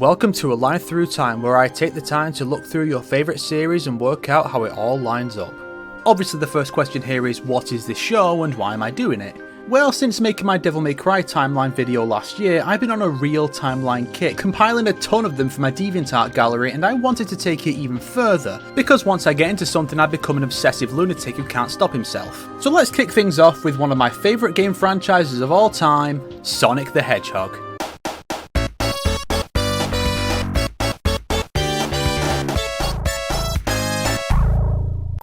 Welcome to A Line Through Time, where I take the time to look through your favourite series and work out how it all lines up. Obviously the first question here is, what is this show and why am I doing it? Well, since making my Devil May Cry timeline video last year, I've been on a real timeline kick, compiling a ton of them for my DeviantArt gallery, and I wanted to take it even further, because once I get into something I become an obsessive lunatic who can't stop himself. So let's kick things off with one of my favourite game franchises of all time, Sonic the Hedgehog.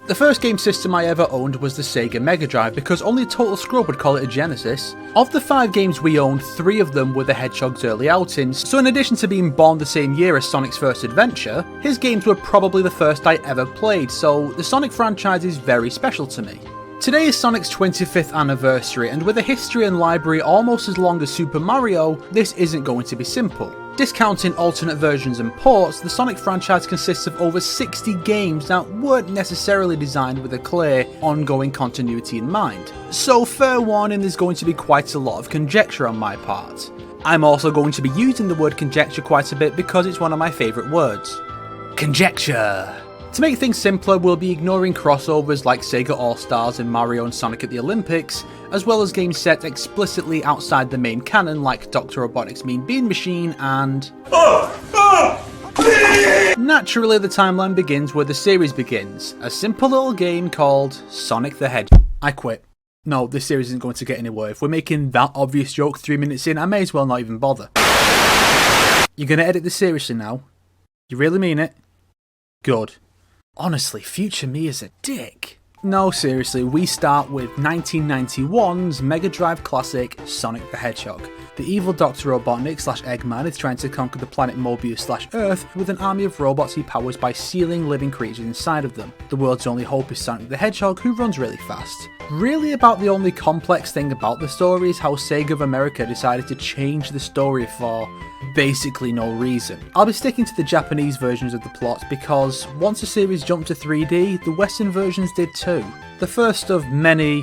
The first game system I ever owned was the Sega Mega Drive, because only a total scrub would call it a Genesis. Of the 5 games we owned, 3 of them were the Hedgehog's early outings, so in addition to being born the same year as Sonic's first adventure, his games were probably the first I ever played, so the Sonic franchise is very special to me. Today is Sonic's 25th anniversary, and with a history and library almost as long as Super Mario, this isn't going to be simple. Discounting alternate versions and ports, the Sonic franchise consists of over 60 games that weren't necessarily designed with a clear, ongoing continuity in mind. So fair warning, there's going to be quite a lot of conjecture on my part. I'm also going to be using the word conjecture quite a bit because it's one of my favourite words. Conjecture! To make things simpler, we'll be ignoring crossovers like Sega All-Stars and Mario and Sonic at the Olympics, as well as games set explicitly outside the main canon like Dr. Robotnik's Mean Bean Machine and... Naturally, the timeline begins where the series begins, a simple little game called Sonic the Hedgehog. I quit. No, this series isn't going to get anywhere. If we're making that obvious joke 3 minutes in, I may as well not even bother. You're gonna edit this seriously now? You really mean it? Good. Honestly, future me is a dick. No, seriously, we start with 1991's Mega Drive classic Sonic the Hedgehog. The evil Dr. Robotnik / Eggman is trying to conquer the planet Mobius / Earth with an army of robots he powers by sealing living creatures inside of them. The world's only hope is Sonic the Hedgehog, who runs really fast. Really about the only complex thing about the story is how Sega of America decided to change the story for basically no reason. I'll be sticking to the Japanese versions of the plot because once the series jumped to 3D, the Western versions did too. The first of many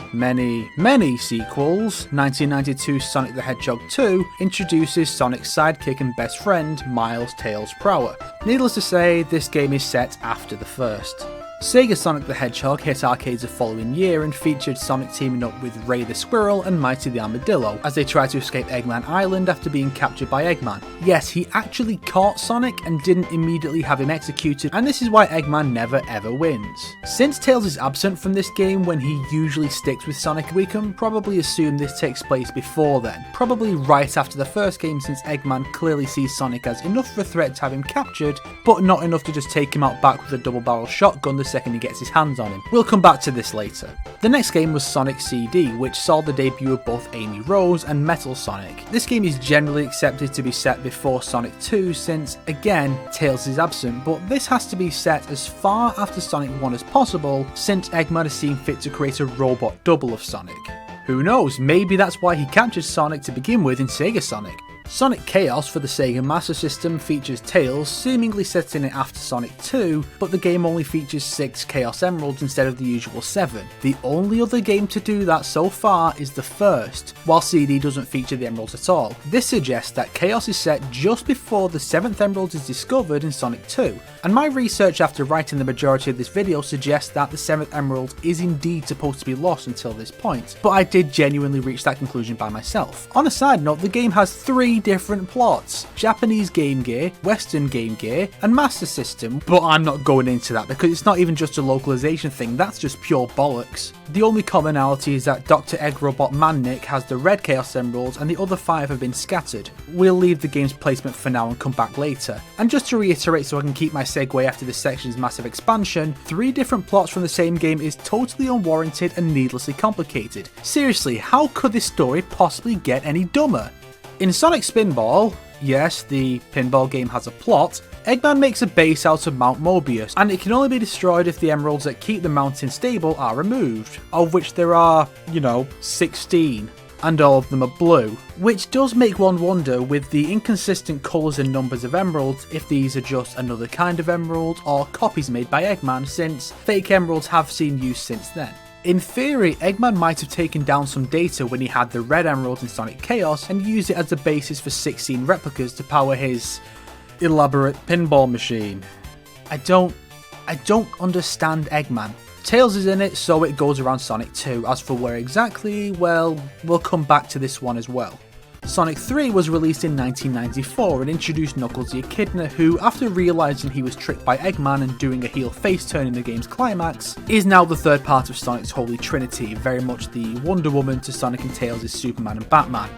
sequels, 1992's Sonic the Hedgehog 2, introduces Sonic's sidekick and best friend, Miles Tails Prower. Needless to say, this game is set after the first. Sega Sonic the Hedgehog hit arcades the following year and featured Sonic teaming up with Ray the Squirrel and Mighty the Armadillo as they tried to escape Eggman Island after being captured by Eggman. Yes, he actually caught Sonic and didn't immediately have him executed, and this is why Eggman never ever wins. Since Tails is absent from this game when he usually sticks with Sonic, we can probably assume this takes place before then, probably right after the first game, since Eggman clearly sees Sonic as enough of a threat to have him captured, but not enough to just take him out back with a double-barrel shotgun the second he gets his hands on him. We'll come back to this later. The next game was Sonic CD, which saw the debut of both Amy Rose and Metal Sonic. This game is generally accepted to be set before Sonic 2 since, again, Tails is absent, but this has to be set as far after Sonic 1 as possible since Eggman has seen fit to create a robot double of Sonic. Who knows, maybe that's why he captured Sonic to begin with in Sega Sonic. Sonic Chaos for the Sega Master System features Tails, seemingly set in it after Sonic 2, but the game only features 6 Chaos Emeralds instead of the usual 7. The only other game to do that so far is the first, while CD doesn't feature the Emeralds at all. This suggests that Chaos is set just before the 7th Emerald is discovered in Sonic 2, and my research after writing the majority of this video suggests that the 7th Emerald is indeed supposed to be lost until this point, but I did genuinely reach that conclusion by myself. On a side note, the game has 3 different plots: Japanese Game Gear, Western Game Gear, and Master System, but I'm not going into that because it's not even just a localization thing, that's just pure bollocks. The only commonality is that Dr. Egg Robot Mannick has the red Chaos Emeralds and the other 5 have been scattered. We'll leave the game's placement for now and come back later. And just to reiterate so I can keep my segue after this section's massive expansion, 3 different plots from the same game is totally unwarranted and needlessly complicated. Seriously, how could this story possibly get any dumber? In Sonic Spinball, yes, the pinball game has a plot, Eggman makes a base out of Mount Mobius, and it can only be destroyed if the emeralds that keep the mountain stable are removed, of which there are, 16, and all of them are blue, which does make one wonder with the inconsistent colours and numbers of emeralds if these are just another kind of emerald or copies made by Eggman, since fake emeralds have seen use since then. In theory, Eggman might have taken down some data when he had the red emerald in Sonic Chaos and used it as the basis for 16 replicas to power his elaborate pinball machine. I don't understand Eggman. Tails is in it, so it goes around Sonic 2. As for where exactly, well, we'll come back to this one as well. Sonic 3 was released in 1994 and introduced Knuckles the Echidna, who, after realising he was tricked by Eggman and doing a heel face turn in the game's climax, is now the third part of Sonic's Holy Trinity, very much the Wonder Woman to Sonic and Tails' Superman and Batman.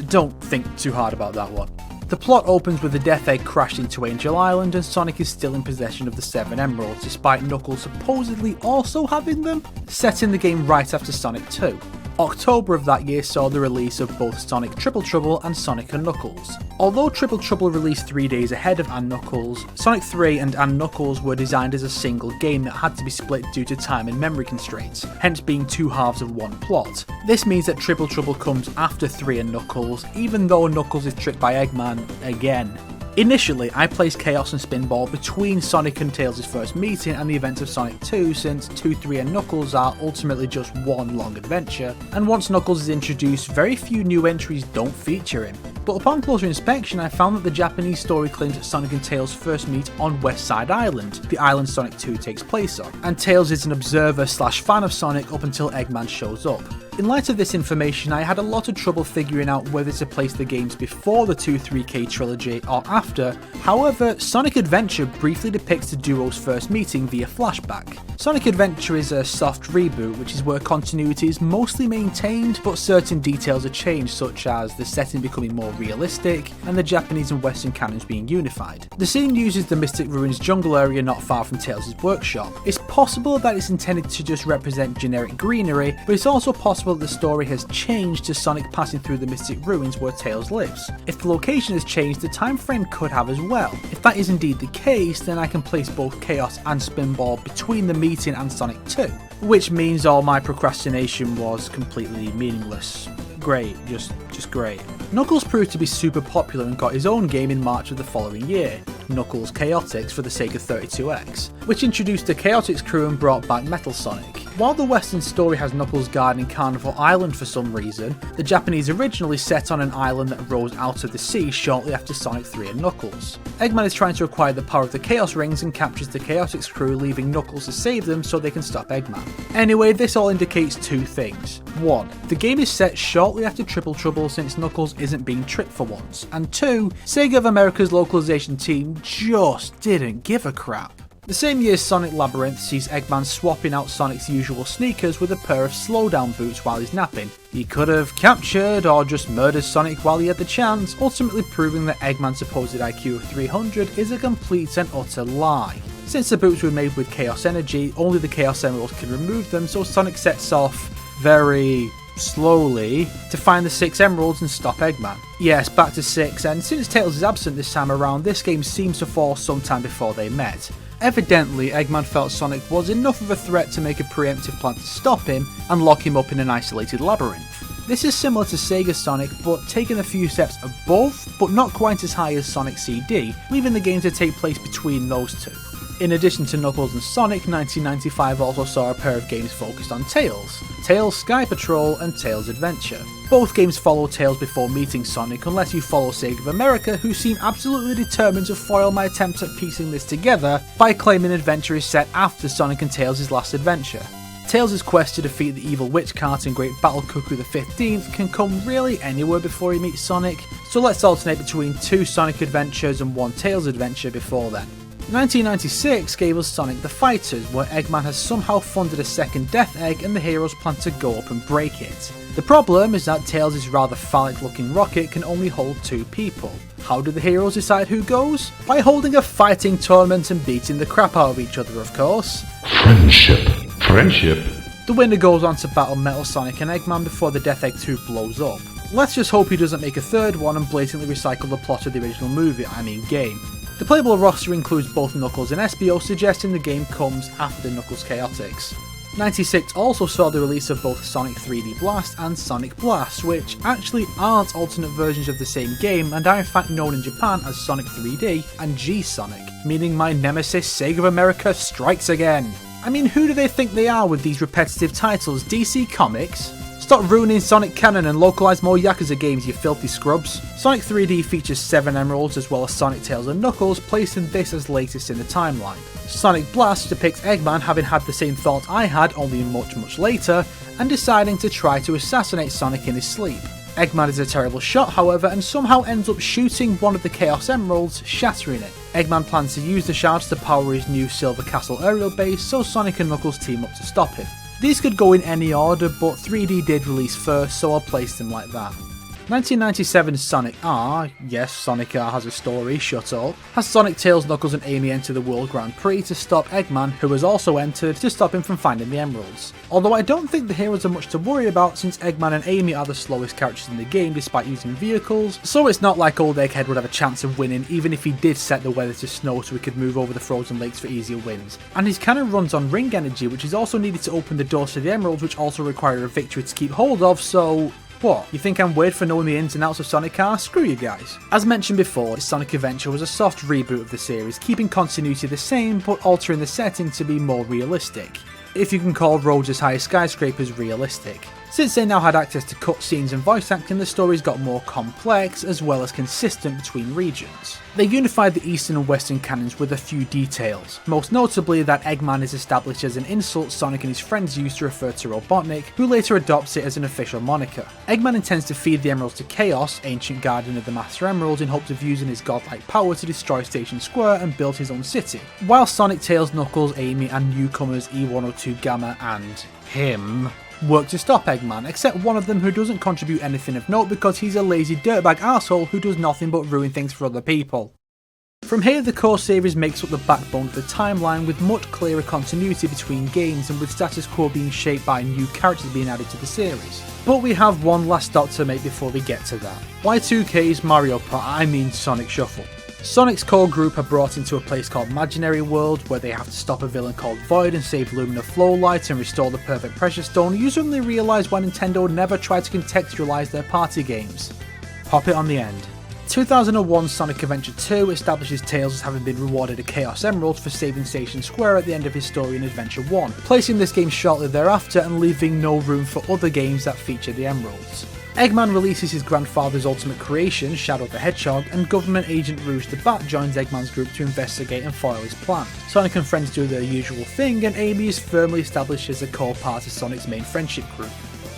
Don't think too hard about that one. The plot opens with the Death Egg crashed into Angel Island and Sonic is still in possession of the 7 Emeralds, despite Knuckles supposedly also having them, setting the game right after Sonic 2. October of that year saw the release of both Sonic Triple Trouble and Sonic & Knuckles. Although Triple Trouble released 3 days ahead of & Knuckles, Sonic 3 and & Knuckles were designed as a single game that had to be split due to time and memory constraints, hence being two halves of one plot. This means that Triple Trouble comes after 3 and Knuckles, even though Knuckles is tricked by Eggman again. Initially, I placed Chaos and Spinball between Sonic and Tails' first meeting and the events of Sonic 2, since 2, 3 and Knuckles are ultimately just one long adventure, and once Knuckles is introduced, very few new entries don't feature him. But upon closer inspection, I found that the Japanese story claims that Sonic and Tails first meet on West Side Island, the island Sonic 2 takes place on, and Tails is an observer/fan of Sonic up until Eggman shows up. In light of this information, I had a lot of trouble figuring out whether to place the games before the 2-3K trilogy or after. However, Sonic Adventure briefly depicts the duo's first meeting via flashback. Sonic Adventure is a soft reboot, which is where continuity is mostly maintained, but certain details are changed, such as the setting becoming more realistic and the Japanese and Western canons being unified. The scene uses the Mystic Ruins jungle area not far from Tails' workshop. It's possible that it's intended to just represent generic greenery, but it's also possible that the story has changed to Sonic passing through the Mystic Ruins where Tails lives. If the location has changed, the time frame could have as well. If that is indeed the case, then I can place both Chaos and Spinball between the meeting and Sonic 2, which means all my procrastination was completely meaningless. Great, just great. Knuckles proved to be super popular and got his own game in March of the following year, Knuckles Chaotix for the Sega 32X, which introduced the Chaotix crew and brought back Metal Sonic. While the Western story has Knuckles guarding Carnival Island for some reason, the Japanese originally set on an island that rose out of the sea shortly after Sonic 3 and Knuckles. Eggman is trying to acquire the power of the Chaos Rings and captures the Chaotix crew, leaving Knuckles to save them so they can stop Eggman. Anyway, this all indicates two things. 1. The game is set shortly after Triple Trouble since Knuckles isn't being tricked for once, and 2. Sega of America's localization team just didn't give a crap. The same year Sonic Labyrinth sees Eggman swapping out Sonic's usual sneakers with a pair of slowdown boots while he's napping. He could have captured or just murdered Sonic while he had the chance, ultimately proving that Eggman's supposed IQ of 300 is a complete and utter lie. Since the boots were made with Chaos Energy, only the Chaos Emeralds can remove them, so Sonic sets off very slowly to find the 6 Emeralds and stop Eggman. Yes, back to 6, and since Tails is absent this time around, this game seems to fall sometime before they met. Evidently, Eggman felt Sonic was enough of a threat to make a preemptive plan to stop him and lock him up in an isolated labyrinth. This is similar to Sega Sonic, but taken a few steps above, but not quite as high as Sonic CD, leaving the game to take place between those two. In addition to Knuckles and Sonic, 1995 also saw a pair of games focused on Tails, Tails Sky Patrol and Tails Adventure. Both games follow Tails before meeting Sonic, unless you follow Sega of America, who seem absolutely determined to foil my attempts at piecing this together by claiming Adventure is set after Sonic and Tails' last adventure. Tails' quest to defeat the evil Witch Cart and Great Battle Cuckoo the 15th can come really anywhere before he meets Sonic, so let's alternate between 2 Sonic adventures and 1 Tails adventure before then. 1996 gave us Sonic the Fighters, where Eggman has somehow funded a second Death Egg and the heroes plan to go up and break it. The problem is that Tails' rather phallic looking rocket can only hold 2 people. How do the heroes decide who goes? By holding a fighting tournament and beating the crap out of each other, of course. Friendship. The winner goes on to battle Metal Sonic and Eggman before the Death Egg 2 blows up. Let's just hope he doesn't make a third one and blatantly recycle the plot of the original movie, game. The playable roster includes both Knuckles and Espio, suggesting the game comes after Knuckles Chaotix. 96 also saw the release of both Sonic 3D Blast and Sonic Blast, which actually aren't alternate versions of the same game and are in fact known in Japan as Sonic 3D and G-Sonic, meaning my nemesis Sega of America strikes again. I mean, who do they think they are with these repetitive titles? DC Comics? Stop ruining Sonic canon and localise more Yakuza games, you filthy scrubs. Sonic 3D features 7 emeralds as well as Sonic, Tails and Knuckles, placing this as latest in the timeline. Sonic Blast depicts Eggman having had the same thought I had, only much later, and deciding to try to assassinate Sonic in his sleep. Eggman is a terrible shot, however, and somehow ends up shooting one of the Chaos Emeralds, shattering it. Eggman plans to use the shards to power his new Silver Castle aerial base, so Sonic and Knuckles team up to stop him. These could go in any order, but 3D did release first, so I'll place them like that. 1997's Sonic R, yes, Sonic R has a story, shut up, has Sonic, Tails, Knuckles and Amy enter the World Grand Prix to stop Eggman, who has also entered, to stop him from finding the emeralds. Although I don't think the heroes are much to worry about since Eggman and Amy are the slowest characters in the game despite using vehicles, so it's not like old Egghead would have a chance of winning even if he did set the weather to snow so he could move over the frozen lakes for easier wins. And his cannon runs on ring energy, which is also needed to open the doors to the emeralds, which also require a victory to keep hold of, so what? You think I'm weird for knowing the ins and outs of Sonic R? Screw you guys. As mentioned before, Sonic Adventure was a soft reboot of the series, keeping continuity the same but altering the setting to be more realistic. If you can call Roads as High as Skyscrapers realistic. Since they now had access to cutscenes and voice acting, the stories got more complex as well as consistent between regions. They unified the eastern and western canons with a few details, most notably that Eggman is established as an insult Sonic and his friends used to refer to Robotnik, who later adopts it as an official moniker. Eggman intends to feed the emeralds to Chaos, ancient guardian of the Master Emeralds, in hopes of using his godlike power to destroy Station Square and build his own city, while Sonic, Tails, Knuckles, Amy and newcomers E102 Gamma and him work to stop Eggman, except one of them who doesn't contribute anything of note because he's a lazy dirtbag arsehole who does nothing but ruin things for other people. From here, the core series makes up the backbone of the timeline with much clearer continuity between games and with status quo being shaped by new characters being added to the series. But we have one last stop to make before we get to that. Y2K's Mario Sonic Shuffle. Sonic's core group are brought into a place called Imaginary World where they have to stop a villain called Void and save Lumina Flowlight and restore the perfect Pressure Stone. You suddenly realise why Nintendo never tried to contextualise their party games. Pop it on the end. 2001 Sonic Adventure 2 establishes Tails as having been rewarded a Chaos Emerald for saving Station Square at the end of his story in Adventure 1, placing this game shortly thereafter and leaving no room for other games that feature the Emeralds. Eggman releases his grandfather's ultimate creation, Shadow the Hedgehog, and government agent Rouge the Bat joins Eggman's group to investigate and foil his plan. Sonic and friends do their usual thing, and Amy is firmly established as a core part of Sonic's main friendship group.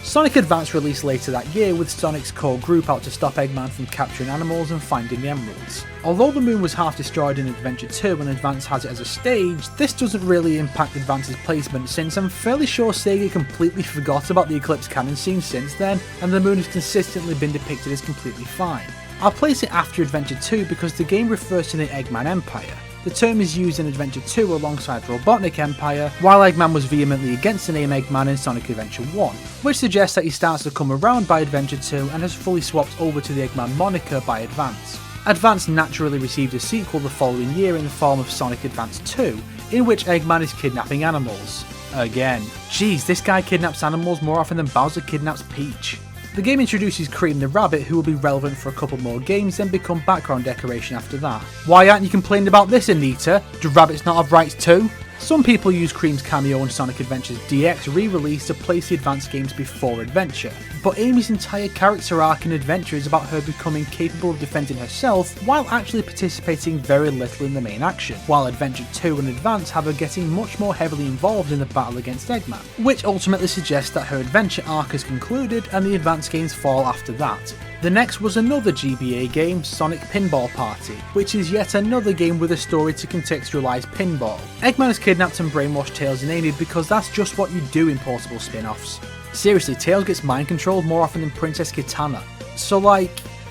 Sonic Advance released later that year with Sonic's core group out to stop Eggman from capturing animals and finding the emeralds. Although the moon was half destroyed in Adventure 2 and Advance has it as a stage, this doesn't really impact Advance's placement since I'm fairly sure Sega completely forgot about the Eclipse canon scene since then, and the moon has consistently been depicted as completely fine. I'll place it after Adventure 2 because the game refers to the Eggman Empire. The term is used in Adventure 2 alongside Robotnik Empire, while Eggman was vehemently against the name Eggman in Sonic Adventure 1, which suggests that he starts to come around by Adventure 2 and has fully swapped over to the Eggman moniker by Advance. Advance naturally received a sequel the following year in the form of Sonic Advance 2, in which Eggman is kidnapping animals. Again. Jeez, this guy kidnaps animals more often than Bowser kidnaps Peach. The game introduces Cream the Rabbit, who will be relevant for a couple more games, then become background decoration after that. Why aren't you complaining about this, Anita? Do rabbits not have rights too? Some people use Cream's cameo in Sonic Adventure's DX re-release to place the Advance games before Adventure, but Amy's entire character arc in Adventure is about her becoming capable of defending herself while actually participating very little in the main action, while Adventure 2 and Advance have her getting much more heavily involved in the battle against Eggman, which ultimately suggests that her Adventure arc has concluded and the Advance games fall after that. The next was another GBA game, Sonic Pinball Party, which is yet another game with a story to contextualise pinball. Eggman has kidnapped and brainwashed Tails and Amy because that's just what you do in portable spin-offs. Seriously, Tails gets mind controlled more often than Princess Kitana. So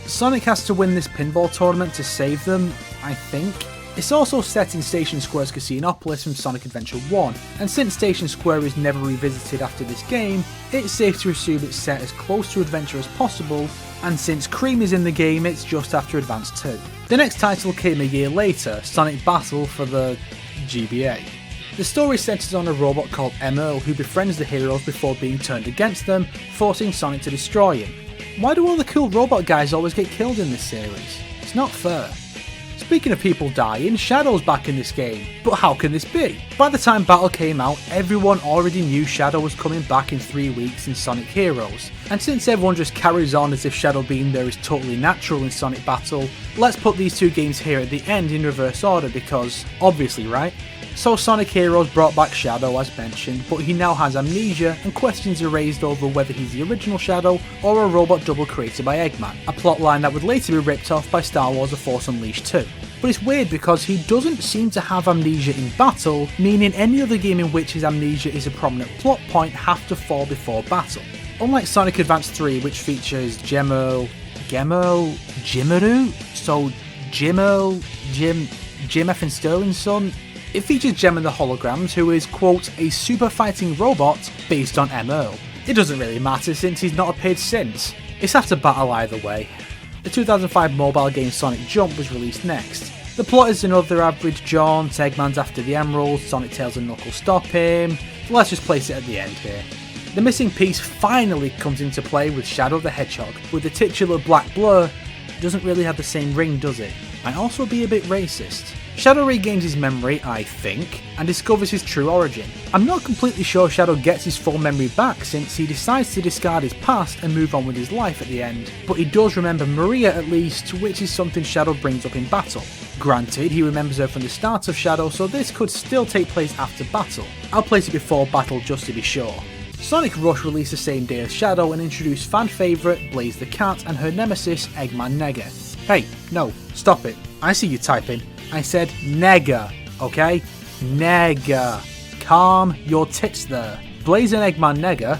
Sonic has to win this pinball tournament to save them, I think. It's also set in Station Square's Casinopolis from Sonic Adventure 1, and since Station Square is never revisited after this game, it's safe to assume it's set as close to Adventure as possible, and since Cream is in the game, it's just after Advance 2. The next title came a year later, Sonic Battle for the GBA. The story centers on a robot called Emerl who befriends the heroes before being turned against them, forcing Sonic to destroy him. Why do all the cool robot guys always get killed in this series? It's not fair. Speaking of people dying, Shadow's back in this game, but how can this be? By the time Battle came out, everyone already knew Shadow was coming back in 3 weeks in Sonic Heroes, and since everyone just carries on as if Shadow being there is totally natural in Sonic Battle, let's put these 2 games here at the end in reverse order because, obviously, right? So Sonic Heroes brought back Shadow as mentioned, but he now has amnesia and questions are raised over whether he's the original Shadow or a robot double created by Eggman, a plotline that would later be ripped off by Star Wars The Force Unleashed 2. But it's weird because he doesn't seem to have amnesia in battle, meaning any other game in which his amnesia is a prominent plot point have to fall before battle. Unlike Sonic Advance 3 which features Jimaru, so Jim F. and Sterling's son. It features Gem and the Holograms, who is, quote, a super fighting robot based on M. Earl. It doesn't really matter since he's not appeared since. It's after battle either way. The 2005 mobile game Sonic Jump was released next. The plot is another average jaunt, Eggman's after the Emeralds, Sonic Tails and Knuckles stop him. Let's just place it at the end here. The missing piece finally comes into play with Shadow the Hedgehog, with the titular black blur. Doesn't really have the same ring, does it? Might also be a bit racist. Shadow regains his memory, I think, and discovers his true origin. I'm not completely sure Shadow gets his full memory back since he decides to discard his past and move on with his life at the end, but he does remember Maria at least, which is something Shadow brings up in battle. Granted, he remembers her from the start of Shadow, so this could still take place after battle. I'll place it before battle just to be sure. Sonic Rush released the same day as Shadow and introduced fan favourite Blaze the Cat and her nemesis Eggman Nega. Hey, no, stop it. I see you typing. I said Nega, okay? Nega. Calm your tits there. Blaze and Eggman Nega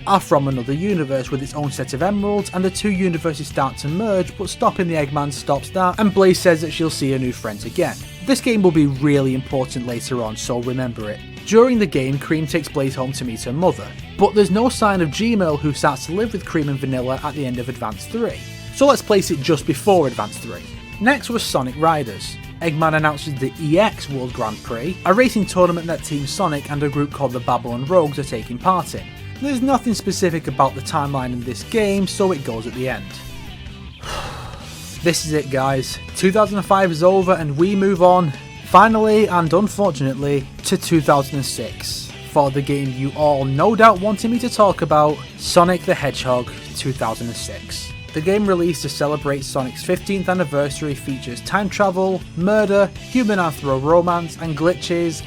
are from another universe with its own set of emeralds, and the 2 universes start to merge, but stopping the Eggman stops that, and Blaze says that she'll see her new friends again. This game will be really important later on, so remember it. During the game, Cream takes Blaze home to meet her mother, but there's no sign of Gmail, who starts to live with Cream and Vanilla at the end of Advance 3. So let's place it just before Advance 3. Next was Sonic Riders. Eggman announces the EX World Grand Prix, a racing tournament that Team Sonic and a group called the Babylon Rogues are taking part in. There's nothing specific about the timeline in this game, so it goes at the end. This is it, guys. 2005 is over and we move on, finally and unfortunately, to 2006 for the game you all no doubt wanted me to talk about, Sonic the Hedgehog 2006. The game released to celebrate Sonic's 15th anniversary features time travel, murder, human anthro romance, and glitches.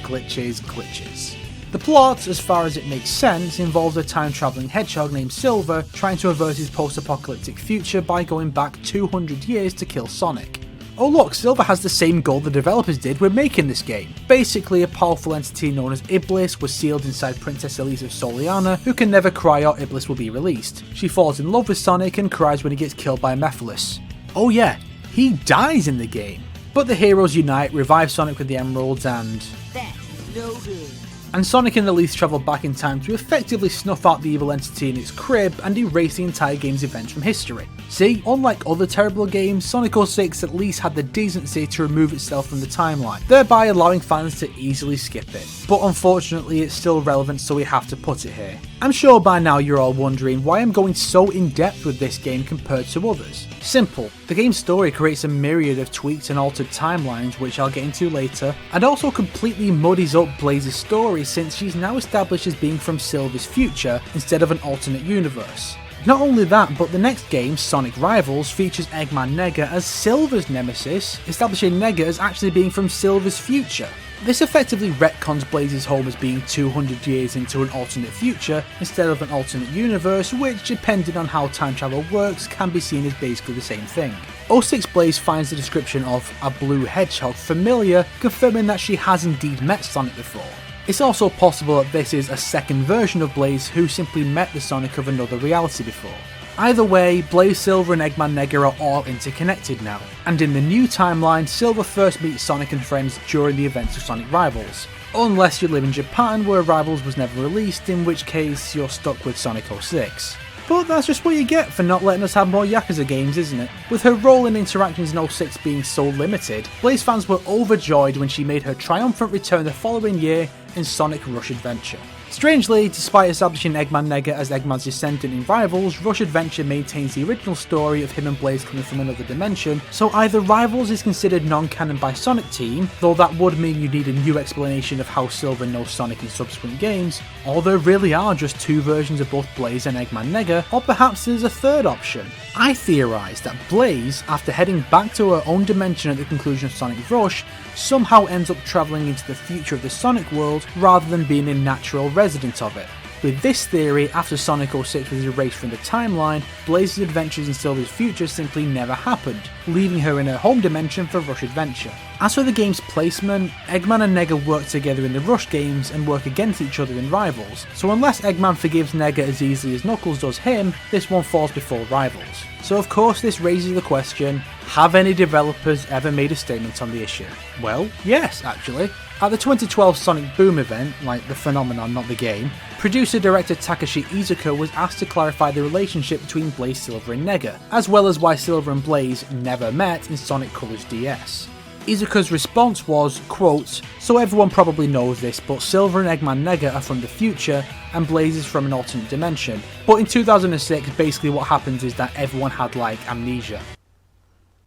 The plot, as far as it makes sense, involves a time-travelling hedgehog named Silver trying to avert his post-apocalyptic future by going back 200 years to kill Sonic. Oh look, Silver has the same goal the developers did when making this game. Basically, a powerful entity known as Iblis was sealed inside Princess Elise of Soliana, who can never cry or Iblis will be released. She falls in love with Sonic and cries when he gets killed by Mephiles. Oh yeah, he dies in the game. But the heroes unite, revive Sonic with the emeralds and... that's no good. And Sonic and Elise travel back in time to effectively snuff out the evil entity in its crib and erase the entire game's events from history. See, unlike other terrible games, Sonic 06 at least had the decency to remove itself from the timeline, thereby allowing fans to easily skip it. But unfortunately it's still relevant, so we have to put it here. I'm sure by now you're all wondering why I'm going so in depth with this game compared to others. Simple, the game's story creates a myriad of tweaked and altered timelines, which I'll get into later, and also completely muddies up Blaze's story since she's now established as being from Silver's future instead of an alternate universe. Not only that, but the next game, Sonic Rivals, features Eggman Nega as Silver's nemesis, establishing Nega as actually being from Silver's future. This effectively retcons Blaze's home as being 200 years into an alternate future instead of an alternate universe, which, depending on how time travel works, can be seen as basically the same thing. 06 Blaze finds the description of a blue hedgehog familiar, confirming that she has indeed met Sonic before. It's also possible that this is a second version of Blaze who simply met the Sonic of another reality before. Either way, Blaze, Silver and Eggman Nega are all interconnected now, and in the new timeline, Silver first meets Sonic and friends during the events of Sonic Rivals. Unless you live in Japan where Rivals was never released, in which case you're stuck with Sonic 06. But that's just what you get for not letting us have more Yakuza games, isn't it? With her role and interactions in 06 being so limited, Blaze fans were overjoyed when she made her triumphant return the following year in Sonic Rush Adventure. Strangely, despite establishing Eggman Nega as Eggman's descendant in Rivals, Rush Adventure maintains the original story of him and Blaze coming from another dimension, so either Rivals is considered non-canon by Sonic Team, though that would mean you need a new explanation of how Silver knows Sonic in subsequent games, or there really are just two versions of both Blaze and Eggman Nega, or perhaps there's a third option. I theorise that Blaze, after heading back to her own dimension at the conclusion of Sonic Rush, somehow ends up travelling into the future of the Sonic world rather than being a natural resident of it. With this theory, after Sonic 06 was erased from the timeline, Blaze's adventures in Silver's future simply never happened, leaving her in her home dimension for Rush Adventure. As for the game's placement, Eggman and Nega work together in the Rush games and work against each other in Rivals, so unless Eggman forgives Nega as easily as Knuckles does him, this one falls before Rivals. So of course this raises the question, have any developers ever made a statement on the issue? Well, yes actually. At the 2012 Sonic Boom event, like the phenomenon not the game, producer-director Takashi Iizuka was asked to clarify the relationship between Blaze, Silver and Nega, as well as why Silver and Blaze never met in Sonic Colors DS. Iizuka's response was, quote, "So everyone probably knows this, but Silver and Eggman Nega are from the future and Blaze is from an alternate dimension. But in 2006, basically what happens is that everyone had like amnesia."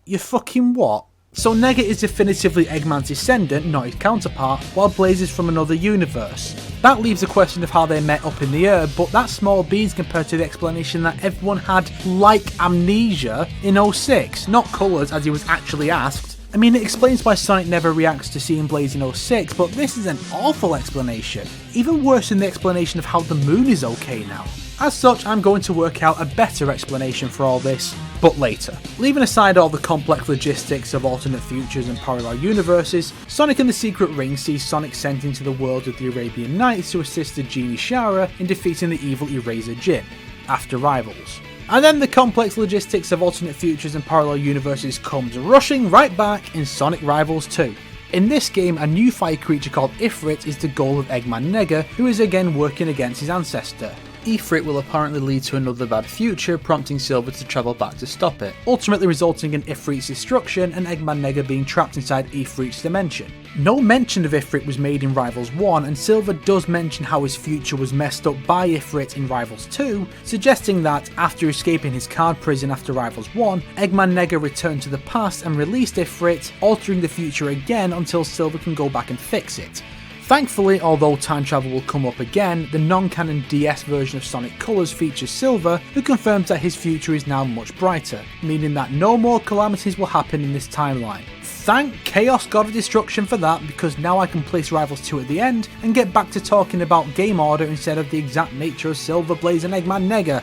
You fucking what? So Nega is definitively Eggman's descendant, not his counterpart, while Blaze is from another universe. That leaves the question of how they met up in the air, but that's small beans compared to the explanation that everyone had like amnesia in 06, not colours as he was actually asked. I mean, it explains why Sonic never reacts to seeing Blaze in 06, but this is an awful explanation. Even worse than the explanation of how the moon is okay now. As such, I'm going to work out a better explanation for all this, but later. Leaving aside all the complex logistics of alternate futures and parallel universes, Sonic and the Secret Ring sees Sonic sent into the world of the Arabian Nights to assist the genie Shara in defeating the evil Eraser Jin, after Rivals. And then the complex logistics of alternate futures and parallel universes comes rushing right back in Sonic Rivals 2. In this game, a new fire creature called Ifrit is the goal of Eggman Nega, who is again working against his ancestor. Ifrit will apparently lead to another bad future, prompting Silver to travel back to stop it, ultimately resulting in Ifrit's destruction and Eggman Nega being trapped inside Ifrit's dimension. No mention of Ifrit was made in Rivals 1, and Silver does mention how his future was messed up by Ifrit in Rivals 2, suggesting that, after escaping his card prison after Rivals 1, Eggman Nega returned to the past and released Ifrit, altering the future again until Silver can go back and fix it. Thankfully, although time travel will come up again, the non-canon DS version of Sonic Colors features Silver, who confirms that his future is now much brighter, meaning that no more calamities will happen in this timeline. Thank Chaos God of Destruction for that, because now I can place Rivals 2 at the end and get back to talking about game order instead of the exact nature of Silver, Blaze and Eggman Nega.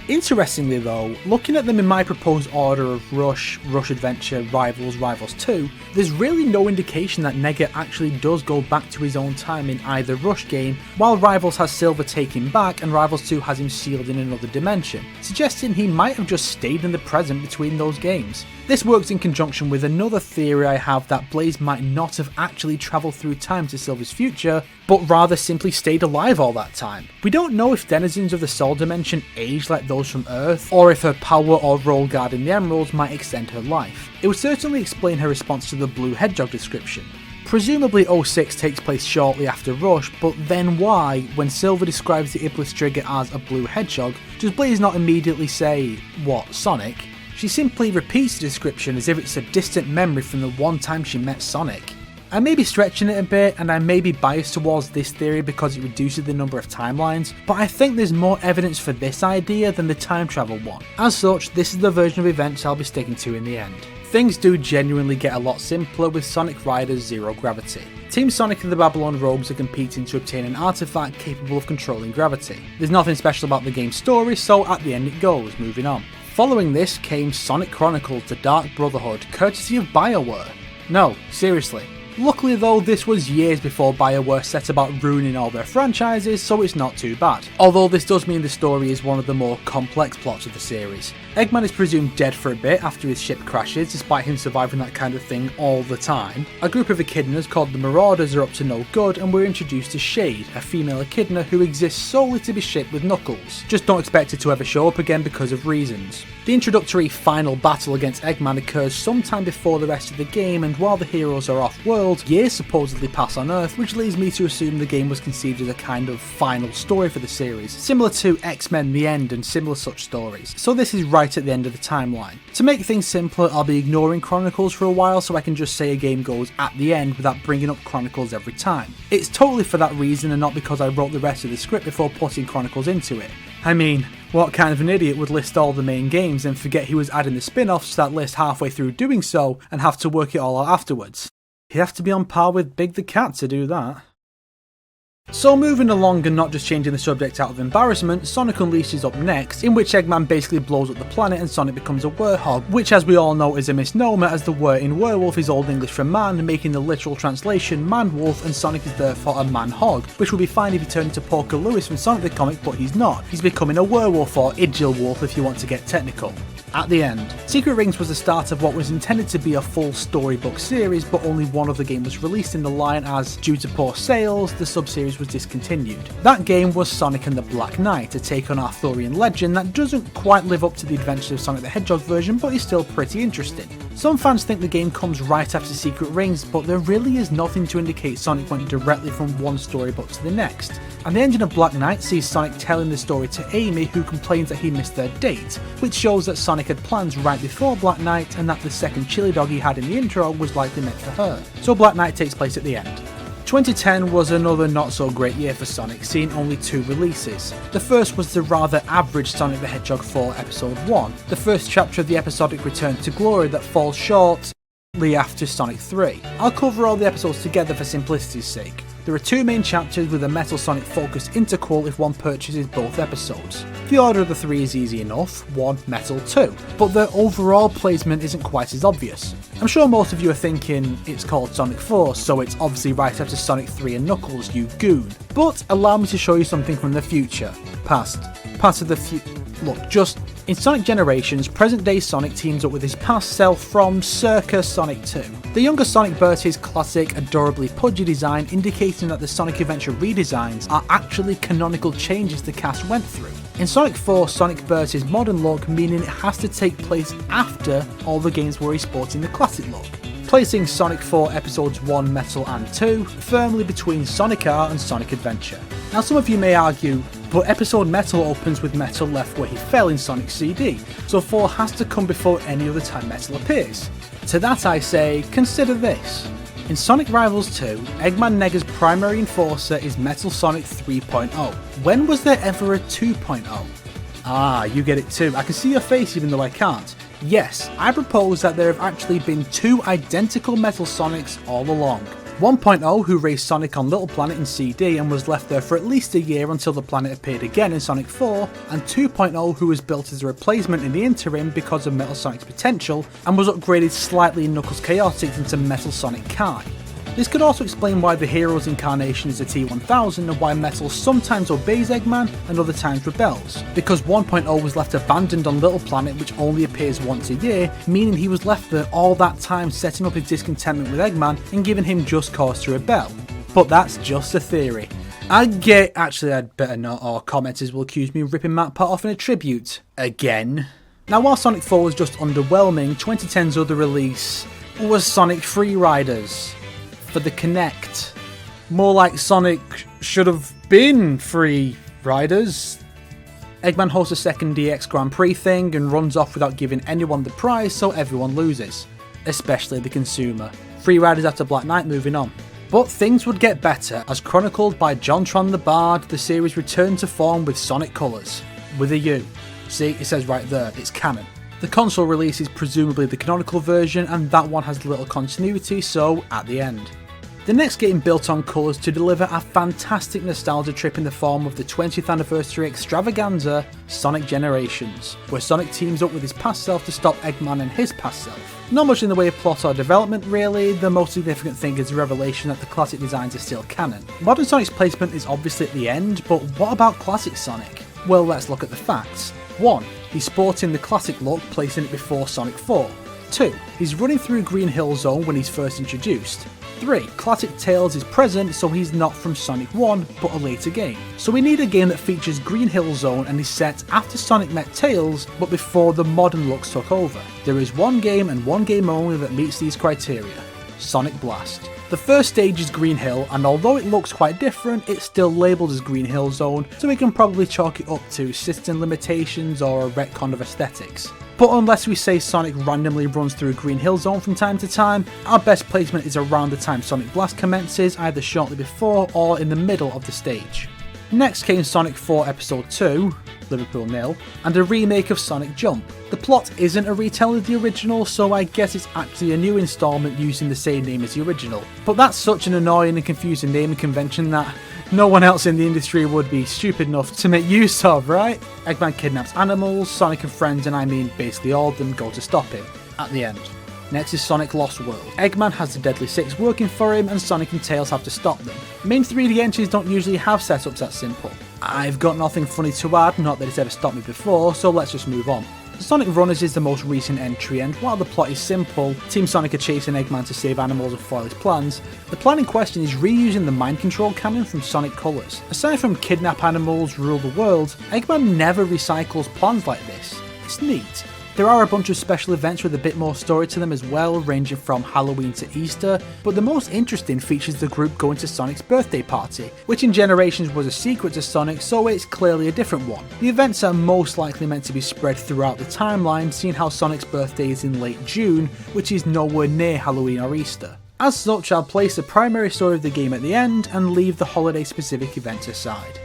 Interestingly though, looking at them in my proposed order of Rush, Rush Adventure, Rivals, Rivals 2, there's really no indication that Nega actually does go back to his own time in either Rush game, while Rivals has Silver take him back and Rivals 2 has him sealed in another dimension, suggesting he might have just stayed in the present between those games. This works in conjunction with another theory I have that Blaze might not have actually travelled through time to Silver's future, but rather simply stayed alive all that time. We don't know if denizens of the Soul Dimension age like those from Earth, or if her power or role guarding the Emeralds might extend her life. It would certainly explain her response to the Blue Hedgehog description. Presumably 06 takes place shortly after Rush, but then why, when Silver describes the Iblis trigger as a blue hedgehog, does Blaze not immediately say, what, Sonic? She simply repeats the description as if it's a distant memory from the one time she met Sonic. I may be stretching it a bit, and I may be biased towards this theory because it reduces the number of timelines, but I think there's more evidence for this idea than the time travel one. As such, this is the version of events I'll be sticking to in the end. Things do genuinely get a lot simpler with Sonic Riders Zero Gravity. Team Sonic and the Babylon Rogues are competing to obtain an artifact capable of controlling gravity. There's nothing special about the game's story, so at the end it goes, moving on. Following this came Sonic Chronicles: The Dark Brotherhood, courtesy of BioWare. No, seriously. Luckily though, this was years before BioWare set about ruining all their franchises, so it's not too bad. Although this does mean the story is one of the more complex plots of the series. Eggman is presumed dead for a bit after his ship crashes, despite him surviving that kind of thing all the time. A group of echidnas called the Marauders are up to no good, and we're introduced to Shade, a female echidna who exists solely to be shipped with Knuckles. Just don't expect her to ever show up again because of reasons. The introductory final battle against Eggman occurs sometime before the rest of the game, and while the heroes are off-world, years supposedly pass on Earth, which leads me to assume the game was conceived as a kind of final story for the series, similar to X-Men The End and similar such stories, so this is right at the end of the timeline. To make things simpler, I'll be ignoring Chronicles for a while so I can just say a game goes at the end without bringing up Chronicles every time. It's totally for that reason and not because I wrote the rest of the script before putting Chronicles into it. I mean, what kind of an idiot would list all the main games and forget he was adding the spin-offs to that list halfway through doing so and have to work it all out afterwards? He'd have to be on par with Big the Cat to do that. So moving along and not just changing the subject out of embarrassment, Sonic Unleashed is up next, in which Eggman basically blows up the planet and Sonic becomes a werehog, which as we all know is a misnomer as the were in werewolf is Old English for man, making the literal translation man-wolf, and Sonic is therefore a man-hog, which would be fine if he turned into Porker Lewis from Sonic the Comic, but he's not. He's becoming a werewolf, or Idgil Wolf if you want to get technical. At the end, Secret Rings was the start of what was intended to be a full storybook series, but only one of the game was released in the line as, due to poor sales, the sub-series was discontinued. That game was Sonic and the Black Knight, a take on Arthurian legend that doesn't quite live up to the Adventures of Sonic the Hedgehog version, but is still pretty interesting. Some fans think the game comes right after Secret Rings, but there really is nothing to indicate Sonic went directly from one storybook to the next. And the ending of Black Knight sees Sonic telling the story to Amy, who complains that he missed their date, which shows that Sonic had plans right before Black Knight and that the second chili dog he had in the intro was likely meant for her. So Black Knight takes place at the end. 2010 was another not so great year for Sonic, seeing only 2 releases. The first was the rather average Sonic the Hedgehog 4 Episode 1, the first chapter of the episodic return to glory that falls short after Sonic 3. I'll cover all the episodes together for simplicity's sake. There are 2 main chapters with a Metal Sonic focused interquel if one purchases both episodes. The order of the 3 is easy enough, 1, Metal, 2, but their overall placement isn't quite as obvious. I'm sure most of you are thinking it's called Sonic 4, so it's obviously right after Sonic 3 and Knuckles, you goon. But allow me to show you something from the future. Past of the future. Look, just in Sonic Generations, present-day Sonic teams up with his past self from circa Sonic 2. The younger Sonic bears his classic, adorably pudgy design, indicating that the Sonic Adventure redesigns are actually canonical changes the cast went through. In Sonic 4, Sonic bears his modern look, meaning it has to take place after all the games where he's sporting the classic look, placing Sonic 4 Episodes 1, Metal and 2 firmly between Sonic R and Sonic Adventure. Now some of you may argue, but Episode Metal opens with Metal left where he fell in Sonic CD, so 4 has to come before any other time Metal appears. To that I say, consider this. In Sonic Rivals 2, Eggman Nega's primary enforcer is Metal Sonic 3.0. When was there ever a 2.0? Ah, you get it too. I can see your face even though I can't. Yes, I propose that there have actually been 2 identical Metal Sonics all along. 1.0, who raced Sonic on Little Planet in CD and was left there for at least a year until the planet appeared again in Sonic 4, and 2.0, who was built as a replacement in the interim because of Metal Sonic's potential, and was upgraded slightly in Knuckles Chaotix into Metal Sonic Kai. This could also explain why the hero's incarnation is a T-1000 and why Metal sometimes obeys Eggman and other times rebels, because 1.0 was left abandoned on Little Planet, which only appears once a year, meaning he was left there all that time setting up his discontentment with Eggman and giving him just cause to rebel. But that's just a theory. Actually I'd better not, or commenters will accuse me of ripping Matt Pot off in a tribute. Again. Now while Sonic 4 was just underwhelming, 2010's other release was Sonic Free Riders for the Kinect. More like Sonic should have been Free Riders. Eggman hosts a second DX Grand Prix thing and runs off without giving anyone the prize, so everyone loses. Especially the consumer. Free Riders after Black Knight moving on. But things would get better, as chronicled by JonTron the Bard, the series returned to form with Sonic colours. With a U. See, it says right there, it's canon. The console release is presumably the canonical version, and that one has little continuity, so at the end. The next game built on colours to deliver a fantastic nostalgia trip in the form of the 20th anniversary extravaganza, Sonic Generations, where Sonic teams up with his past self to stop Eggman and his past self. Not much in the way of plot or development really, the most significant thing is the revelation that the classic designs are still canon. Modern Sonic's placement is obviously at the end, but what about classic Sonic? Well, let's look at the facts. 1. He's sporting the classic look, placing it before Sonic 4. 2. He's running through Green Hill Zone when he's first introduced. 3. Classic Tails is present, so he's not from Sonic 1, but a later game. So we need a game that features Green Hill Zone and is set after Sonic met Tails, but before the modern looks took over. There is one game and one game only that meets these criteria. Sonic Blast. The first stage is Green Hill, and although it looks quite different, it's still labelled as Green Hill Zone, so we can probably chalk it up to system limitations or a retcon of aesthetics. But unless we say Sonic randomly runs through Green Hill Zone from time to time, our best placement is around the time Sonic Blast commences, either shortly before or in the middle of the stage. Next came Sonic 4 Episode 2, Liverpool 0, and a remake of Sonic Jump. The plot isn't a retell of the original, so I guess it's actually a new installment using the same name as the original. But that's such an annoying and confusing naming convention that no one else in the industry would be stupid enough to make use of, right? Eggman kidnaps animals, Sonic and friends, and I mean basically all of them, go to stop him at the end. Next is Sonic Lost World. Eggman has the Deadly Six working for him, and Sonic and Tails have to stop them. Main 3D entries don't usually have setups that simple. I've got nothing funny to add, not that it's ever stopped me before, so let's just move on. Sonic Runners is the most recent entry, and while the plot is simple, Team Sonic are chasing Eggman to save animals and foil his plans, the plan in question is reusing the mind control cannon from Sonic Colors. Aside from kidnap animals, rule the world, Eggman never recycles plans like this. It's neat. There are a bunch of special events with a bit more story to them as well, ranging from Halloween to Easter, but the most interesting features the group going to Sonic's birthday party, which in Generations was a secret to Sonic, so it's clearly a different one. The events are most likely meant to be spread throughout the timeline, seeing how Sonic's birthday is in late June, which is nowhere near Halloween or Easter. As such, I'll place the primary story of the game at the end and leave the holiday specific events aside.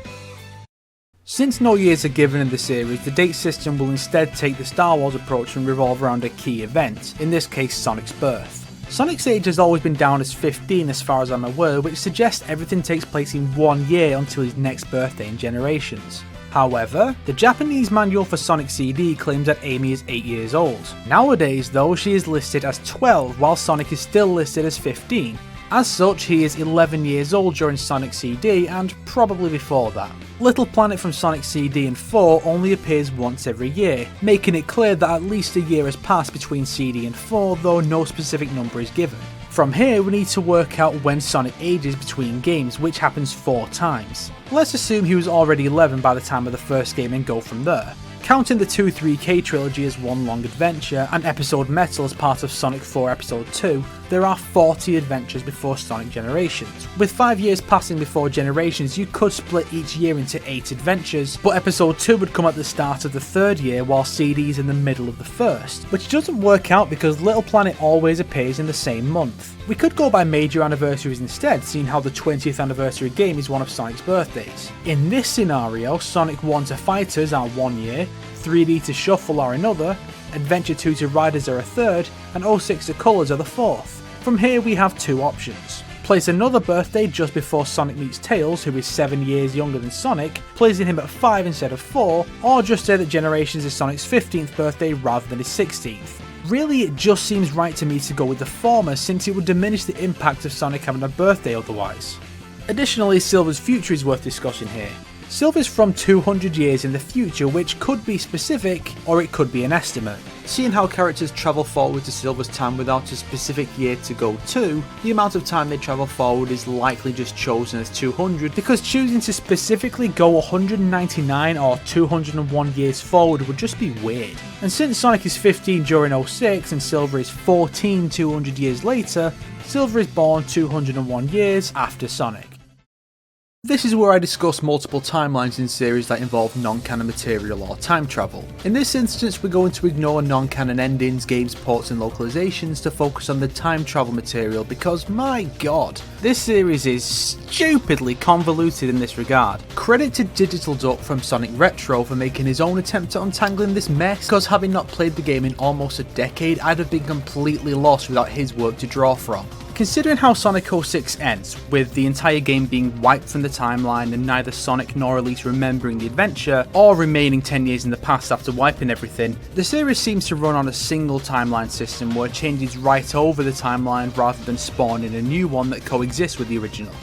Since no years are given in the series, the date system will instead take the Star Wars approach and revolve around a key event, in this case Sonic's birth. Sonic's age has always been down as 15 as far as I'm aware, which suggests everything takes place in 1 year until his next birthday in Generations. However, the Japanese manual for Sonic CD claims that Amy is 8 years old. Nowadays though, she is listed as 12 while Sonic is still listed as 15. As such, he is 11 years old during Sonic CD and probably before that. Little Planet from Sonic CD and 4 only appears once every year, making it clear that at least a year has passed between CD and 4, though no specific number is given. From here, we need to work out when Sonic ages between games, which happens 4 times. Let's assume he was already 11 by the time of the first game and go from there. Counting the 2-3K trilogy as one long adventure, and Episode Metal as part of Sonic 4 Episode 2, there are 40 adventures before Sonic Generations. With 5 years passing before Generations, you could split each year into 8 adventures, but Episode 2 would come at the start of the 3rd year while CD is in the middle of the 1st, which doesn't work out because Little Planet always appears in the same month. We could go by major anniversaries instead, seeing how the 20th anniversary game is one of Sonic's birthdays. In this scenario, Sonic 1 to Fighters are 1 year, 3D to Shuffle are another, Adventure 2 to Riders are a third, and 06 to Colors are the 4th. From here we have 2 options. Place another birthday just before Sonic meets Tails, who is 7 years younger than Sonic, placing him at 5 instead of 4, or just say that Generations is Sonic's 15th birthday rather than his 16th. Really, it just seems right to me to go with the former, since it would diminish the impact of Sonic having a birthday otherwise. Additionally, Silver's future is worth discussing here. Silver's from 200 years in the future, which could be specific, or it could be an estimate. Seeing how characters travel forward to Silver's time without a specific year to go to, the amount of time they travel forward is likely just chosen as 200, because choosing to specifically go 199 or 201 years forward would just be weird. And since Sonic is 15 during 06 and Silver is 14 200 years later, Silver is born 201 years after Sonic. This is where I discuss multiple timelines in series that involve non-canon material or time travel. In this instance, we're going to ignore non-canon endings, games, ports and localizations to focus on the time travel material because my god, this series is stupidly convoluted in this regard. Credit to Digital Duck from Sonic Retro for making his own attempt at untangling this mess, because having not played the game in almost a decade, I'd have been completely lost without his work to draw from. Considering how Sonic 06 ends, with the entire game being wiped from the timeline and neither Sonic nor Elise remembering the adventure, or remaining 10 years in the past after wiping everything, the series seems to run on a single timeline system where it changes right over the timeline rather than spawning a new one that coexists with the original.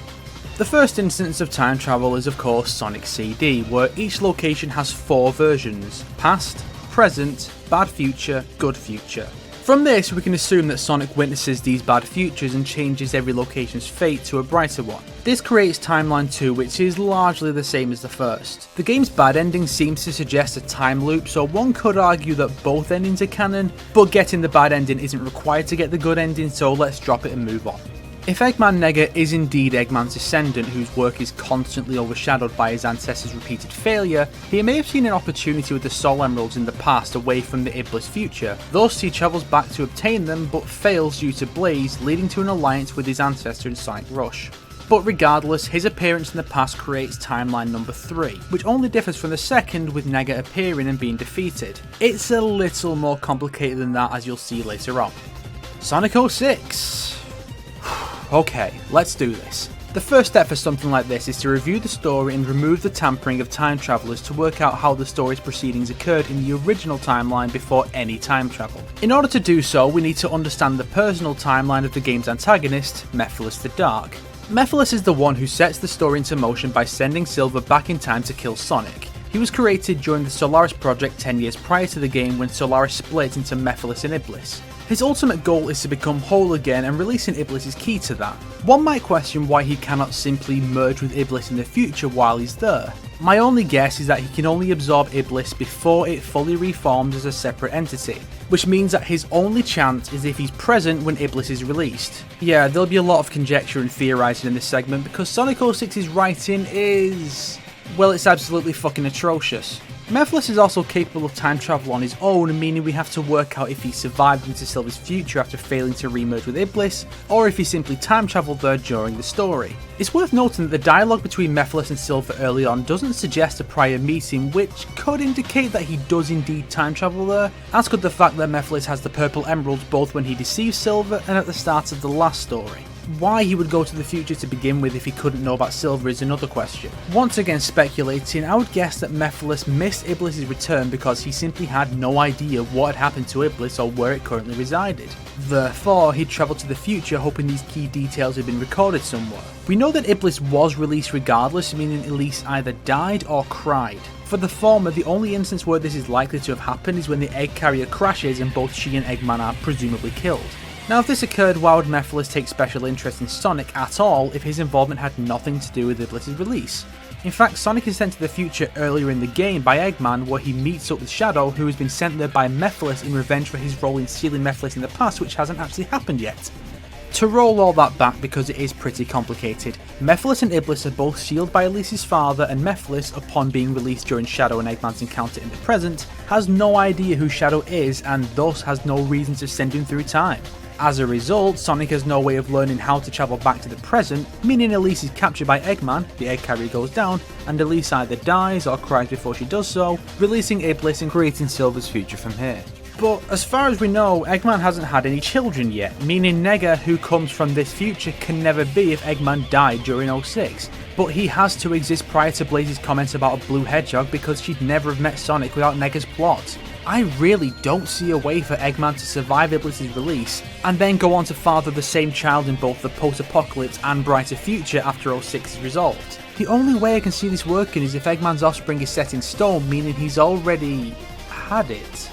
The first instance of time travel is of course Sonic CD, where each location has 4 versions: past, present, bad future, good future. From this, we can assume that Sonic witnesses these bad futures and changes every location's fate to a brighter one. This creates Timeline 2, which is largely the same as the first. The game's bad ending seems to suggest a time loop, so one could argue that both endings are canon, but getting the bad ending isn't required to get the good ending, so let's drop it and move on. If Eggman Nega is indeed Eggman's descendant whose work is constantly overshadowed by his ancestors' repeated failure, he may have seen an opportunity with the Soul Emeralds in the past away from the Iblis future. Thus he travels back to obtain them but fails due to Blaze, leading to an alliance with his ancestor in Sonic Rush. But regardless, his appearance in the past creates timeline number 3, which only differs from the second with Nega appearing and being defeated. It's a little more complicated than that, as you'll see later on. Sonic 06. Okay, let's do this. The first step for something like this is to review the story and remove the tampering of time travelers to work out how the story's proceedings occurred in the original timeline before any time travel. In order to do so, we need to understand the personal timeline of the game's antagonist, Mephiles the Dark. Mephiles is the one who sets the story into motion by sending Silver back in time to kill Sonic. He was created during the Solaris project 10 years prior to the game when Solaris split into Mephiles and Iblis. His ultimate goal is to become whole again, and releasing Iblis is key to that. One might question why he cannot simply merge with Iblis in the future while he's there. My only guess is that he can only absorb Iblis before it fully reforms as a separate entity, which means that his only chance is if he's present when Iblis is released. Yeah, there'll be a lot of conjecture and theorising in this segment because Sonic 06's writing is... well, it's absolutely fucking atrocious. Mephiles is also capable of time travel on his own, meaning we have to work out if he survived into Silver's future after failing to remerge with Iblis, or if he simply time travelled there during the story. It's worth noting that the dialogue between Mephiles and Silver early on doesn't suggest a prior meeting, which could indicate that he does indeed time travel there, as could the fact that Mephiles has the purple emeralds both when he deceives Silver and at the start of the last story. Why he would go to the future to begin with if he couldn't know about Silver is another question. Once again speculating, I would guess that Mephiles missed Iblis' return because he simply had no idea what had happened to Iblis or where it currently resided. Therefore, he travelled to the future hoping these key details had been recorded somewhere. We know that Iblis was released regardless, meaning Elise either died or cried. For the former, the only instance where this is likely to have happened is when the egg carrier crashes and both she and Eggman are presumably killed. Now, if this occurred, why would Mephiles take special interest in Sonic at all if his involvement had nothing to do with Iblis' release? In fact, Sonic is sent to the future earlier in the game by Eggman, where he meets up with Shadow, who has been sent there by Mephiles in revenge for his role in stealing Mephiles in the past, which hasn't actually happened yet. To roll all that back, because it is pretty complicated, Mephiles and Iblis are both sealed by Elise's father, and Mephiles, upon being released during Shadow and Eggman's encounter in the present, has no idea who Shadow is and thus has no reason to send him through time. As a result, Sonic has no way of learning how to travel back to the present, meaning Elise is captured by Eggman, the egg carrier goes down, and Elise either dies or cries before she does so, releasing Iblis and creating Silver's future from here. But as far as we know, Eggman hasn't had any children yet, meaning Nega, who comes from this future, can never be if Eggman died during 06. But he has to exist prior to Blaze's comments about a blue hedgehog because she'd never have met Sonic without Nega's plot. I really don't see a way for Eggman to survive Iblis' release, and then go on to father the same child in both the post-apocalypse and brighter future after 06 is resolved. The only way I can see this working is if Eggman's offspring is set in stone, meaning he's already had it.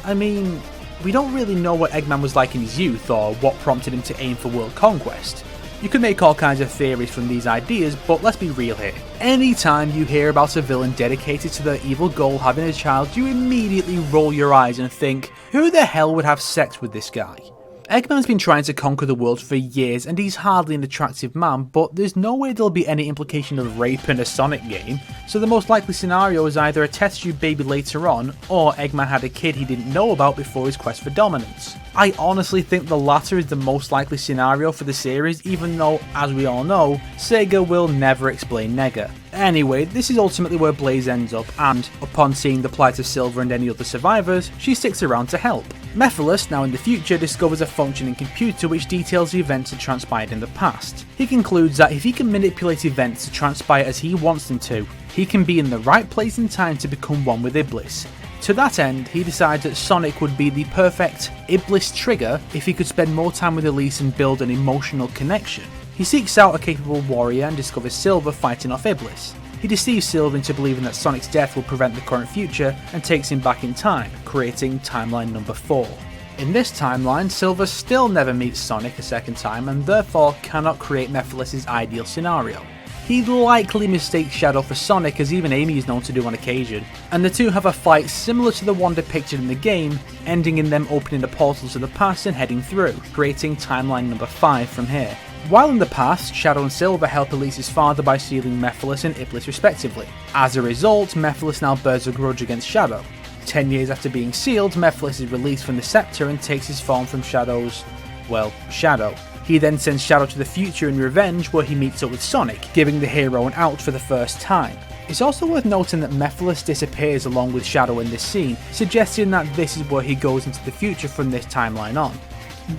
I mean, we don't really know what Eggman was like in his youth or what prompted him to aim for world conquest. You could make all kinds of theories from these ideas, but let's be real here. Anytime you hear about a villain dedicated to their evil goal having a child, you immediately roll your eyes and think, who the hell would have sex with this guy? Eggman's been trying to conquer the world for years and he's hardly an attractive man, but there's no way there'll be any implication of rape in a Sonic game, so the most likely scenario is either a test tube baby later on, or Eggman had a kid he didn't know about before his quest for dominance. I honestly think the latter is the most likely scenario for the series, even though, as we all know, Sega will never explain Nega. Anyway, this is ultimately where Blaze ends up, and, upon seeing the plight of Silver and any other survivors, she sticks around to help. Mephiles, now in the future, discovers a functioning computer which details the events that transpired in the past. He concludes that if he can manipulate events to transpire as he wants them to, he can be in the right place in time to become one with Iblis. To that end, he decides that Sonic would be the perfect Iblis trigger if he could spend more time with Elise and build an emotional connection. He seeks out a capable warrior and discovers Silver fighting off Iblis. He deceives Silver into believing that Sonic's death will prevent the current future and takes him back in time, creating timeline number 4. In this timeline, Silver still never meets Sonic a second time and therefore cannot create Mephiles' ideal scenario. He'd likely mistake Shadow for Sonic, as even Amy is known to do on occasion, and the two have a fight similar to the one depicted in the game, ending in them opening a portal to the past and heading through, creating timeline number 5 from here. While in the past, Shadow and Silver help Elise's father by stealing Mephiles and Iblis respectively. As a result, Mephiles now bears a grudge against Shadow. 10 years after being sealed, Mephiles is released from the scepter and takes his form from Shadow's, well, Shadow. He then sends Shadow to the future in revenge, where he meets up with Sonic, giving the hero an out for the first time. It's also worth noting that Mephiles disappears along with Shadow in this scene, suggesting that this is where he goes into the future from this timeline on.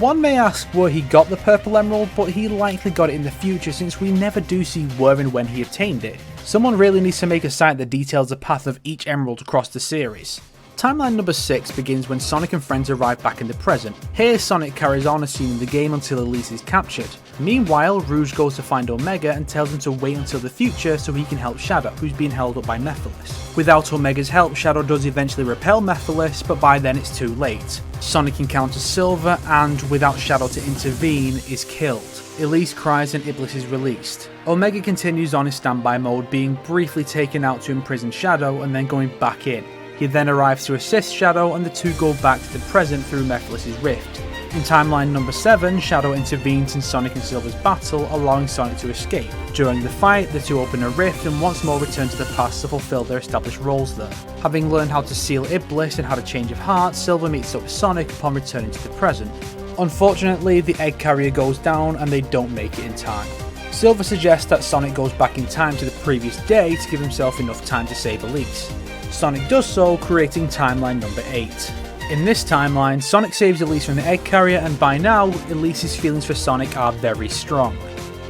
One may ask where he got the purple emerald, but he likely got it in the future since we never do see where and when he obtained it. Someone really needs to make a site that details the path of each emerald across the series. Timeline number 6 begins when Sonic and friends arrive back in the present. Here, Sonic carries on as seen in the game until Elise is captured. Meanwhile, Rouge goes to find Omega and tells him to wait until the future so he can help Shadow, who's being held up by Mephiles. Without Omega's help, Shadow does eventually repel Mephiles, but by then it's too late. Sonic encounters Silver and, without Shadow to intervene, is killed. Elise cries and Iblis is released. Omega continues on in standby mode, being briefly taken out to imprison Shadow and then going back in. He then arrives to assist Shadow and the two go back to the present through Mephiles' rift. In timeline number 7, Shadow intervenes in Sonic and Silver's battle, allowing Sonic to escape. During the fight, the two open a rift and once more return to the past to fulfill their established roles there. Having learned how to seal Iblis and had a change of heart, Silver meets up with Sonic upon returning to the present. Unfortunately, the egg carrier goes down and they don't make it in time. Silver suggests that Sonic goes back in time to the previous day to give himself enough time to save Elise. Sonic does so, creating timeline number 8. In this timeline, Sonic saves Elise from the egg carrier and by now, Elise's feelings for Sonic are very strong.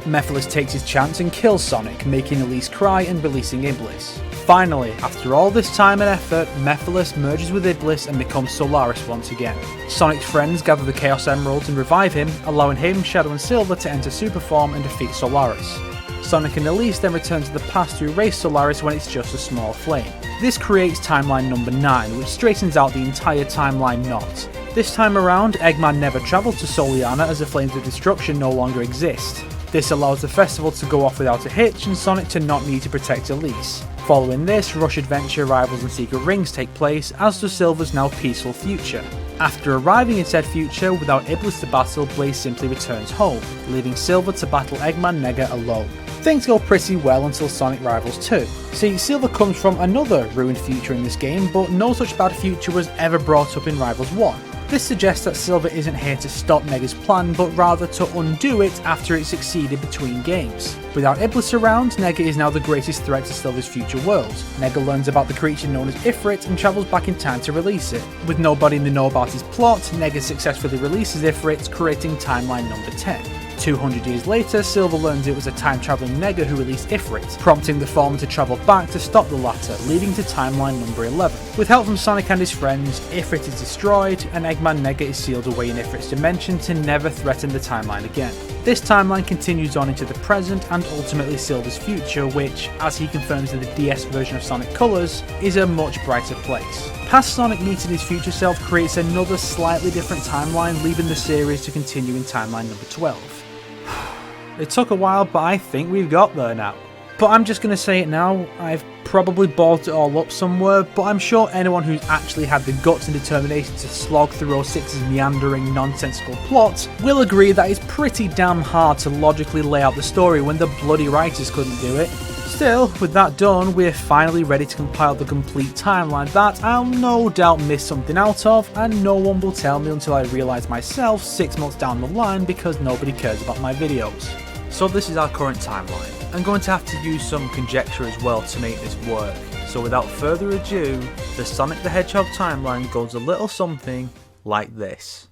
Mephiles takes his chance and kills Sonic, making Elise cry and releasing Iblis. Finally, after all this time and effort, Mephiles merges with Iblis and becomes Solaris once again. Sonic's friends gather the Chaos Emeralds and revive him, allowing him, Shadow and Silver to enter Super Form and defeat Solaris. Sonic and Elise then return to the past to erase Solaris when it's just a small flame. This creates timeline number 9, which straightens out the entire timeline knot. This time around, Eggman never travels to Soliana as the Flames of Destruction no longer exist. This allows the festival to go off without a hitch and Sonic to not need to protect Elise. Following this, Rush Adventure, Rivals and Secret Rings take place, as does Silver's now peaceful future. After arriving in said future, without Iblis to battle, Blaze simply returns home, leaving Silver to battle Eggman Nega alone. Things go pretty well until Sonic Rivals 2. See, Silver comes from another ruined future in this game, but no such bad future was ever brought up in Rivals 1. This suggests that Silver isn't here to stop Nega's plan, but rather to undo it after it succeeded between games. Without Iblis around, Nega is now the greatest threat to Silver's future world. Nega learns about the creature known as Ifrit and travels back in time to release it. With nobody in the know about his plot, Nega successfully releases Ifrit, creating timeline number 10. 200 years later, Silver learns it was a time-traveling Nega who released Ifrit, prompting the former to travel back to stop the latter, leading to timeline number 11. With help from Sonic and his friends, Ifrit is destroyed, and Eggman Nega is sealed away in Ifrit's dimension to never threaten the timeline again. This timeline continues on into the present and ultimately Silver's future, which, as he confirms in the DS version of Sonic Colors, is a much brighter place. Past Sonic meeting his future self creates another slightly different timeline, leaving the series to continue in timeline number 12. It took a while, but I think we've got there now. But I'm just going to say it now, I've probably balled it all up somewhere, but I'm sure anyone who's actually had the guts and determination to slog through 06's meandering, nonsensical plot will agree that it's pretty damn hard to logically lay out the story when the bloody writers couldn't do it. Still, with that done, we're finally ready to compile the complete timeline that I'll no doubt miss something out of, and no one will tell me until I realise myself 6 months down the line because nobody cares about my videos. So this is our current timeline. I'm going to have to use some conjecture as well to make this work. So without further ado, the Sonic the Hedgehog timeline goes a little something like this.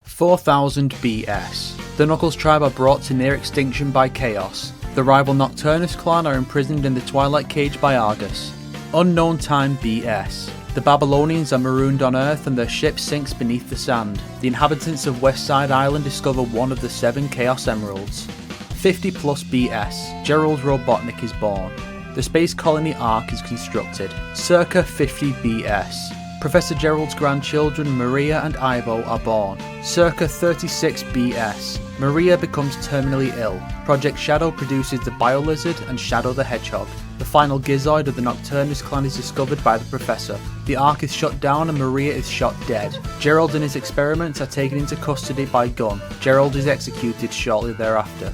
4000 BS. The Knuckles tribe are brought to near extinction by Chaos. The rival Nocturnus clan are imprisoned in the Twilight Cage by Argus. Unknown time BS. The Babylonians are marooned on Earth and their ship sinks beneath the sand. The inhabitants of Westside Island discover one of the 7 Chaos Emeralds. 50 plus BS. Gerald Robotnik is born. The space colony Ark is constructed. Circa 50 BS. Professor Gerald's grandchildren Maria and Ivo are born. Circa 36 BS. Maria becomes terminally ill. Project Shadow produces the Biolizard and Shadow the Hedgehog. The final Gizoid of the Nocturnus clan is discovered by the Professor. The Ark is shut down and Maria is shot dead. Gerald and his experiments are taken into custody by Gunn. Gerald is executed shortly thereafter.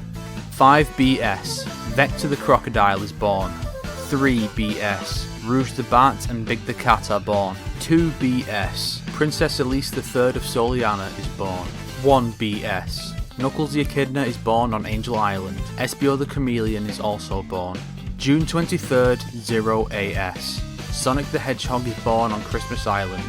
5 BS. Vector the Crocodile is born. 3 BS. Rouge the Bat and Big the Cat are born. 2 BS. Princess Elise III of Soliana is born. 1 BS. Knuckles the Echidna is born on Angel Island. Espio the Chameleon is also born. June 23rd, 0 AS. Sonic the Hedgehog is born on Christmas Island.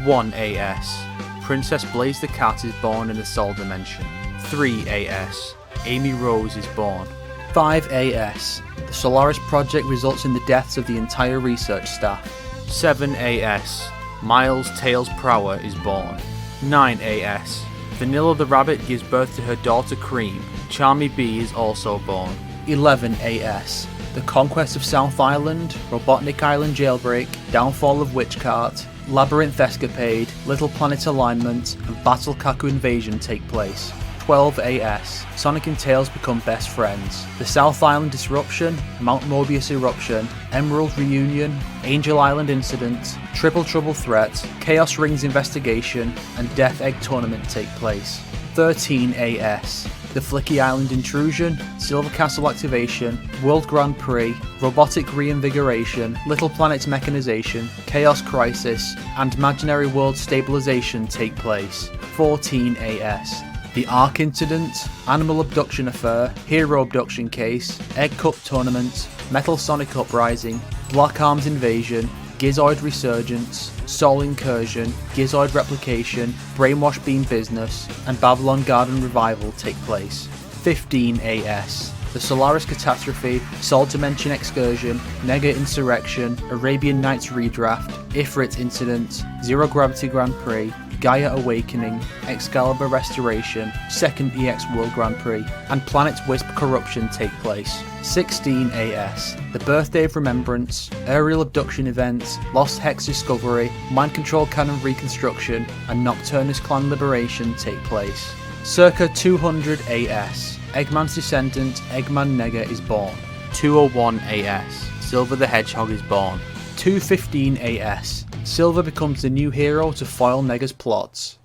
1 AS. Princess Blaze the Cat is born in the Soul Dimension. 3 AS. Amy Rose is born. 5 AS. The Solaris project results in the deaths of the entire research staff. 7 AS. Miles Tails Prower is born. 9 AS. Vanilla the Rabbit gives birth to her daughter Cream. Charmy Bee is also born. 11 AS. The Conquest of South Island, Robotnik Island Jailbreak, Downfall of Witchcart, Labyrinth Escapade, Little Planet Alignment, and Battle Kaku Invasion take place. 12 AS. Sonic and Tails become best friends. The South Island Disruption, Mount Mobius Eruption, Emerald Reunion, Angel Island Incident, Triple Trouble Threat, Chaos Rings Investigation, and Death Egg Tournament take place. 13 AS. The Flicky Island Intrusion, Silver Castle Activation, World Grand Prix, Robotic Reinvigoration, Little Planet's Mechanization, Chaos Crisis, and Imaginary World Stabilization take place. 14 AS. The Ark Incident, Animal Abduction Affair, Hero Abduction Case, Egg Cup Tournament, Metal Sonic Uprising, Black Arms Invasion, Gizoid Resurgence, Soul Incursion, Gizoid Replication, Brainwash Beam Business, and Babylon Garden Revival take place. 15 AS. The Solaris Catastrophe, Soul Dimension Excursion, Mega Insurrection, Arabian Nights Redraft, Ifrit Incident, Zero Gravity Grand Prix, Gaia Awakening, Excalibur Restoration, 2nd EX World Grand Prix, and Planet Wisp Corruption take place. 16 AS. The Birthday of Remembrance, Aerial Abduction Events, Lost Hex Discovery, Mind Control Cannon Reconstruction, and Nocturnus Clan Liberation take place. Circa 200 AS. Eggman's Descendant, Eggman Nega is born. 201 AS. Silver the Hedgehog is born. 215 AS. Silver becomes the new hero to foil Nega's plots.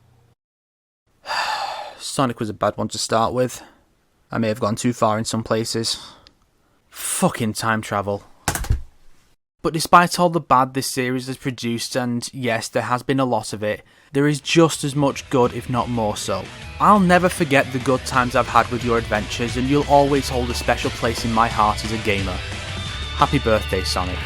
Sonic was a bad one to start with. I may have gone too far in some places. Fucking time travel. But despite all the bad this series has produced, and yes, there has been a lot of it, there is just as much good, if not more so. I'll never forget the good times I've had with your adventures, and you'll always hold a special place in my heart as a gamer. Happy birthday, Sonic.